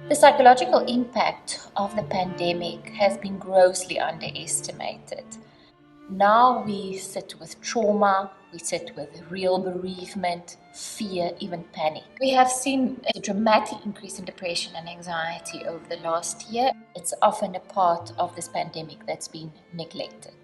The psychological impact of the pandemic has been grossly underestimated. Now we sit with trauma, we sit with real bereavement, fear, even panic. We have seen a dramatic increase in depression and anxiety over the last year. It's often a part of this pandemic that's been neglected.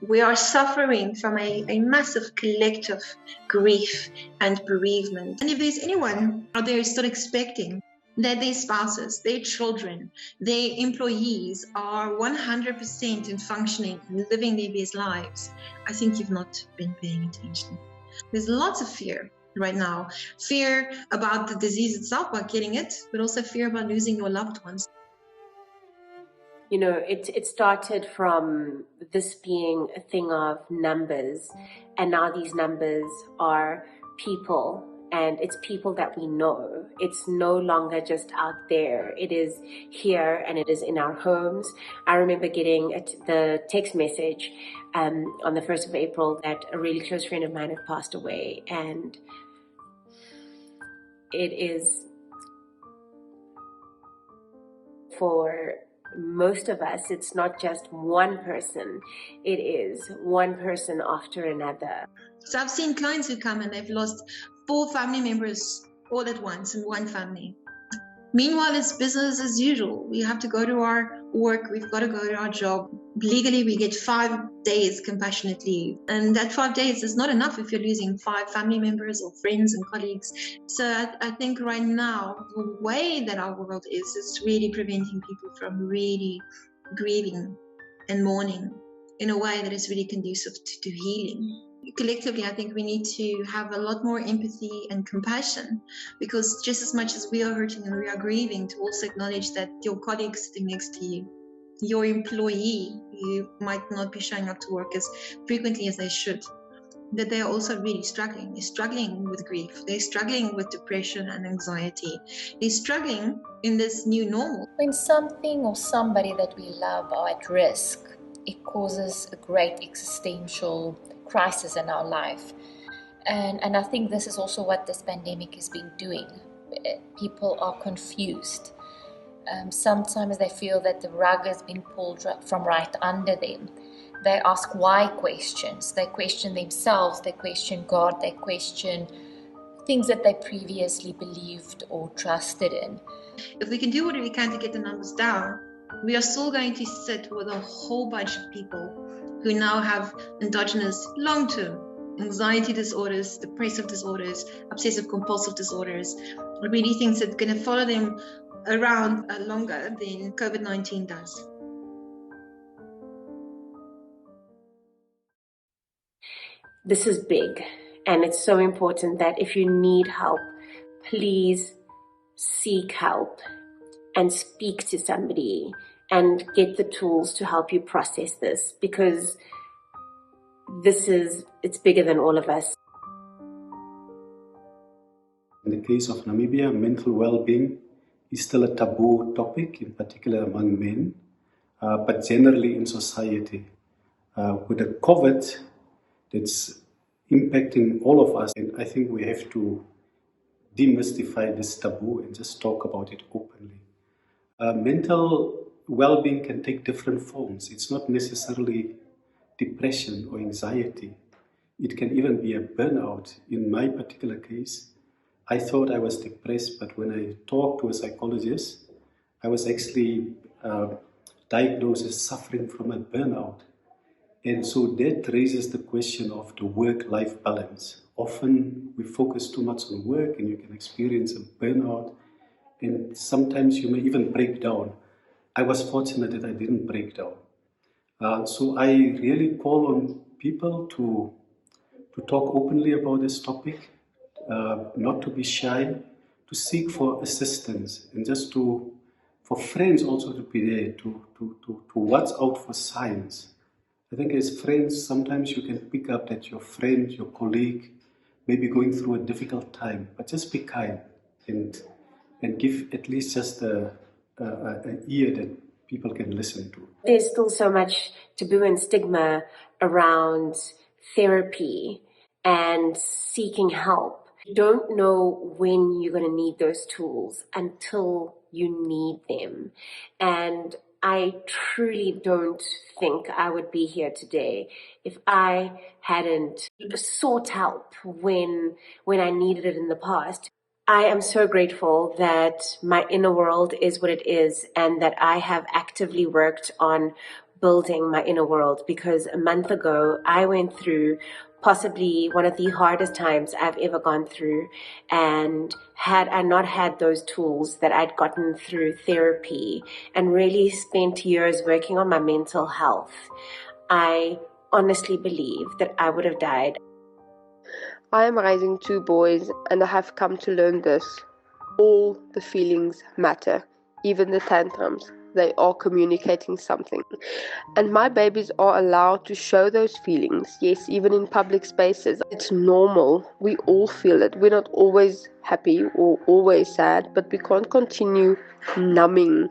We are suffering from a massive collective grief and bereavement. And if there's anyone out there still expecting that their spouses, their children, their employees are 100% in functioning and living their best lives, I think you've not been paying attention. There's lots of fear right now. Fear about the disease itself, about getting it, but also fear about losing your loved ones. You know, it started from this being a thing of numbers, and now these numbers are people, and it's people that we know. It's no longer just out there. It is here, and it is in our homes. I remember getting the text message on the 1st of April that a really close friend of mine had passed away, and it is for most of us, it's not just one person, it is one person after another. So I've seen clients who come and they've lost 4 family members all at once in one family. Meanwhile, it's business as usual. We have to go to our work, we've got to go to our job. Legally, we get 5 days compassionate leave. And that 5 days is not enough if you're losing 5 family members or friends and colleagues. So I think right now, the way that our world is, it's really preventing people from really grieving and mourning in a way that is really conducive to healing. Collectively, I think we need to have a lot more empathy and compassion, because just as much as we are hurting and we are grieving, to also acknowledge that your colleague sitting next to you, your employee, who might not be showing up to work as frequently as they should, that they are also really struggling. They're struggling with grief. They're struggling with depression and anxiety. They're struggling in this new normal. When something or somebody that we love are at risk, it causes a great existential crisis in our life. And I think this is also what this pandemic has been doing. People are confused. Sometimes they feel that the rug has been pulled from right under them. They ask why questions. They question themselves, they question God, they question things that they previously believed or trusted in. If we can do what we can to get the numbers down, we are still going to sit with a whole bunch of people who now have endogenous long-term anxiety disorders, depressive disorders, obsessive compulsive disorders, really things that are going to follow them around longer than COVID-19 does. This is big, and it's so important that if you need help, please seek help and speak to somebody and get the tools to help you process this, because it's bigger than all of us. In the case of Namibia, mental well-being is still a taboo topic, in particular among men, but generally in society. With the COVID, that's impacting all of us, and I think we have to demystify this taboo and just talk about it openly. Mental well-being can take different forms. It's not necessarily depression or anxiety. It can even be a burnout. In my particular case, I thought I was depressed, but when I talked to a psychologist, I was actually diagnosed as suffering from a burnout. And so that raises the question of the work-life balance. Often we focus too much on work and you can experience a burnout, and sometimes you may even break down. I was fortunate that I didn't break down. So I really call on people to talk openly about this topic, not to be shy, to seek for assistance, and just for friends also to be there, to watch out for signs. I think as friends, sometimes you can pick up that your friend, your colleague, may be going through a difficult time, but just be kind and give at least just an ear that people can listen to. There's still so much taboo and stigma around therapy and seeking help. You don't know when you're going to need those tools until you need them. And I truly don't think I would be here today if I hadn't sought help when I needed it in the past. I am so grateful that my inner world is what it is and that I have actively worked on building my inner world, because a month ago I went through possibly one of the hardest times I've ever gone through. And had I not had those tools that I'd gotten through therapy and really spent years working on my mental health, I honestly believe that I would have died. I am raising 2 boys and I have come to learn this. All the feelings matter, even the tantrums. They are communicating something. And my babies are allowed to show those feelings, yes, even in public spaces. It's normal. We all feel it. We're not always happy or always sad, but we can't continue numbing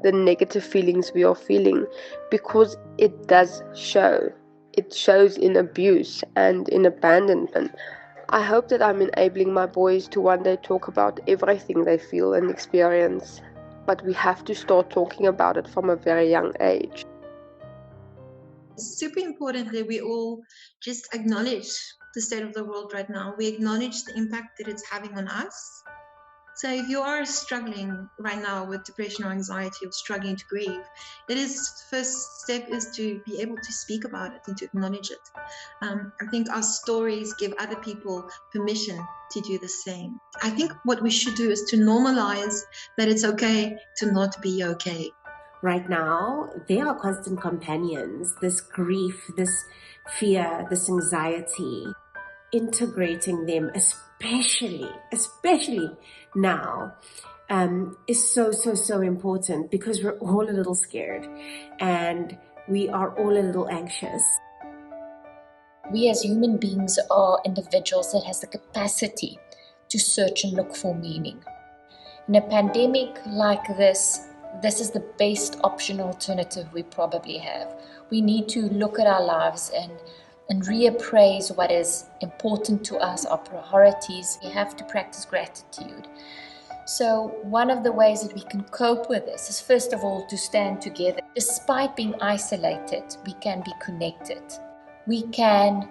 the negative feelings we are feeling, because it does show. It shows in abuse and in abandonment. I hope that I'm enabling my boys to one day talk about everything they feel and experience, but we have to start talking about it from a very young age. It's super important that we all just acknowledge the state of the world right now. We acknowledge the impact that it's having on us. So if you are struggling right now with depression or anxiety or struggling to grieve, first step is to be able to speak about it and to acknowledge it. I think our stories give other people permission to do the same. I think what we should do is to normalize that it's okay to not be okay. Right now, they are constant companions. This grief, this fear, this anxiety, integrating them, especially now, is so important, because we're all a little scared and we are all a little anxious. We as human beings are individuals that has the capacity to search and look for meaning. In a pandemic like this is the best option alternative we probably have. We need to look at our lives and reappraise what is important to us, our priorities. We have to practice gratitude. So one of the ways that we can cope with this is, first of all, to stand together. Despite being isolated, we can be connected. We can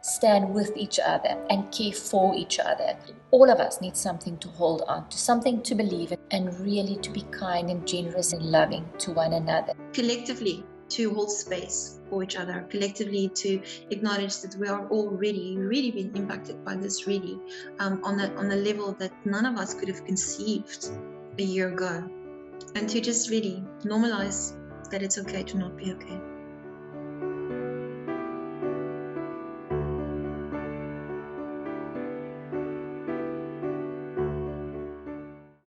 stand with each other and care for each other. All of us need something to hold on to, something to believe in, and really to be kind and generous and loving to one another. Collectively, to hold space for each other, collectively to acknowledge that we are all really being impacted by this, really on a level that none of us could have conceived a year ago, and to just really normalize that it's okay to not be okay.